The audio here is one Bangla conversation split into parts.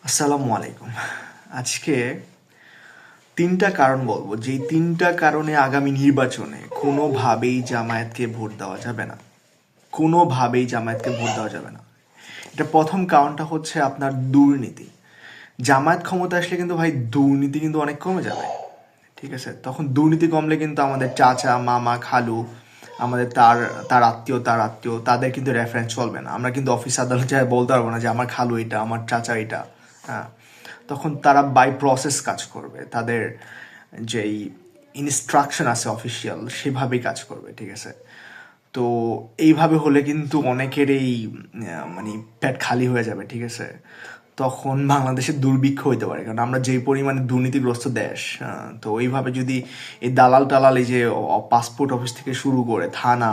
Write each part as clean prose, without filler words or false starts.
আসসালামু আলাইকুম। আজকে ৩টা কারণ বলবো, যেই ৩টা কারণে আগামী নির্বাচনে কোনোভাবেই জামায়াতকে ভোট দেওয়া যাবে না। কোনোভাবেই জামায়াতকে ভোট দেওয়া যাবে না। এটা প্রথম কারণটা হচ্ছে আপনার দুর্নীতি। জামায়াত ক্ষমতা আসলে কিন্তু ভাই দুর্নীতি কিন্তু অনেক কমে যাবে। ঠিক আছে? তখন দুর্নীতি কমলে কিন্তু আমাদের চাচা, মামা, খালু, আমাদের তার তার আত্মীয় তাদের কিন্তু রেফারেন্স চলবে না। আমরা কিন্তু অফিস আদালত যায় বলতে পারবো না যে আমার খালু এটা, আমার চাচা এটা। হ্যাঁ, তখন তারা বাই প্রসেস কাজ করবে, তাদের যেই ইনস্ট্রাকশন আছে অফিসিয়াল সেভাবেই কাজ করবে। ঠিক আছে? তো এইভাবে হলে কিন্তু অনেকেরই মানে পেট খালি হয়ে যাবে। ঠিক আছে? তখন বাংলাদেশের দুর্ভিক্ষ হইতে পারে, কারণ আমরা যেই পরিমাণে দুর্নীতিগ্রস্ত দেশ। তো এইভাবে যদি এই দালাল টালাল, এই যে পাসপোর্ট অফিস থেকে শুরু করে থানা,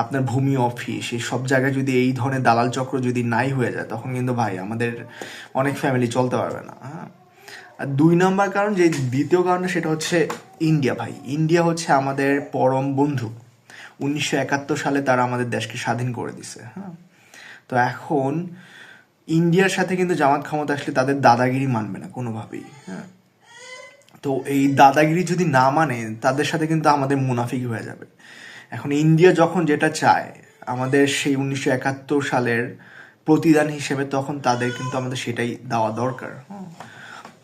আপনার ভূমি অফিস, এই সব জায়গায় যদি এই ধরনের দালাল চক্র যদি নাই হয়ে যায়, তখন কিন্তু ভাই আমাদের অনেক ফ্যামিলি চলতে পারবে না। হ্যাঁ, আর ২ নম্বর কারণ, যে দ্বিতীয় কারণটা, সেটা হচ্ছে ইন্ডিয়া। ভাই ইন্ডিয়া হচ্ছে আমাদের পরম বন্ধু। ১৯৭১ সালে তারা আমাদের দেশকে স্বাধীন করে দিছে। হ্যাঁ, তো এখন ইন্ডিয়ার সাথে কিন্তু জামাত ক্ষমতা আসলে তাদের দাদাগিরি মানবে না কোনোভাবেই। হ্যাঁ, তো এই দাদাগিরি যদি না মানে, তাদের সাথে কিন্তু আমাদের মুনাফিকি হয়ে যাবে। এখন ইন্ডিয়া যখন যেটা চায়, আমাদের সেই ১৯৭১ সালের প্রতিদান হিসেবে, তখন তাদের কিন্তু আমাদের সেটাই দেওয়া দরকার।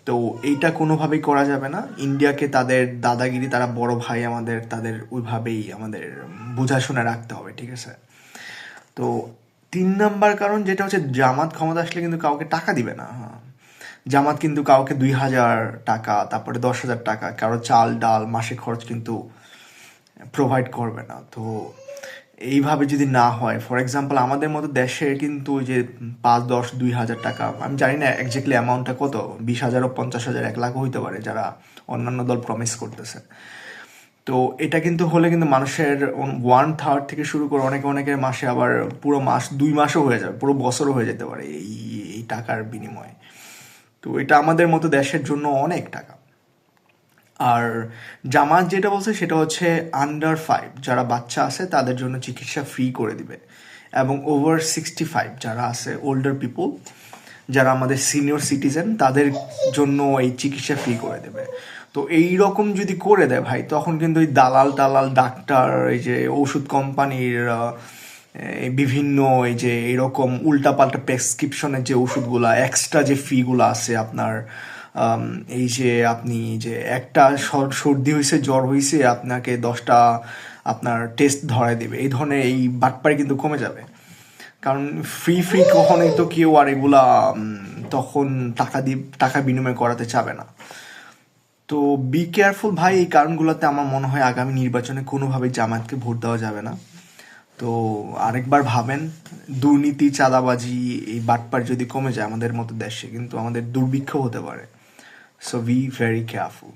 তো এইটা কোনোভাবেই করা যাবে না। ইন্ডিয়াকে তাদের দাদাগিরি, তারা বড় ভাই আমাদের, তাদের ওইভাবেই আমাদের বোঝাশোনা রাখতে হবে। ঠিক আছে? তো ৩ নম্বর কারণ, যেটা হচ্ছে জামাত ক্ষমতা আসলে কিন্তু কাউকে টাকা দিবে না। হ্যাঁ, জামাত কিন্তু কাউকে ২,০০০ টাকা, তারপরে ১০,০০০ টাকা, কারো চাল ডাল মাসে খরচ কিন্তু প্রোভাইড করবে না। তো এইভাবে যদি না হয়, ফর এক্সাম্পল আমাদের মতো দেশে কিন্তু ওই যে ৫, ১০, ২,০০০ টাকা, আমি জানি না একজাক্টলি অ্যামাউন্টটা কত, ২০,০০০, ৫০,০০০, ১,০০,০০০ হইতে পারে, যারা অন্যান্য দল প্রমিস করতেছে। তো এটা কিন্তু হলে কিন্তু মানুষের 1/3 থেকে শুরু করে অনেকের মাসে আবার পুরো মাস, ২ মাসও হয়ে যাবে, পুরো বছরও হয়ে যেতে পারে এই এই টাকার বিনিময়ে। তো এটা আমাদের মতো দেশের জন্য অনেক টাকা। আর জামাত যেটা বলছে সেটা হচ্ছে আন্ডার 5 যারা বাচ্চা আছে তাদের জন্য চিকিৎসা ফ্রি করে দিবে, এবং ওভার 65 যারা আছে, ওল্ডার পিপল, যারা আমাদের সিনিয়র সিটিজেন, তাদের জন্য এই চিকিৎসা ফ্রি করে দেবে। তো এই রকম যদি করে দেয় ভাই, তখন কিন্তু এই দালাল টালাল, ডাক্তার, এই যে ওষুধ কোম্পানির এই বিভিন্ন এই যে এরকম উল্টাপাল্টা প্রেসক্রিপশনের যে ওষুধগুলা, এক্সট্রা যে ফিগুলো আছে আপনার, এই যে আপনি যে একটা সর্দি হয়েছে, জ্বর হয়েছে, আপনাকে 10টা আপনার টেস্ট ধরায় দেবে, এই ধরনের এই বাটপাড়ি কিন্তু কমে যাবে। কারণ ফ্রি ফ্রি কখনোই তো কেউ আর এগুলা তখন টাকা বিনিময় করাতে চাবে না। তো বি কেয়ারফুল ভাই, এই কারণগুলোতে আমার মনে হয় আগামী নির্বাচনে কোনোভাবেই জামায়াতকে ভোট দেওয়া যাবে না। তো আরেকবার ভাবেন, দুর্নীতি, চাঁদাবাজি, এই বাটপার যদি কমে যায় আমাদের মতো দেশে, কিন্তু আমাদের দুর্ভিক্ষ হতে পারে। So be very careful.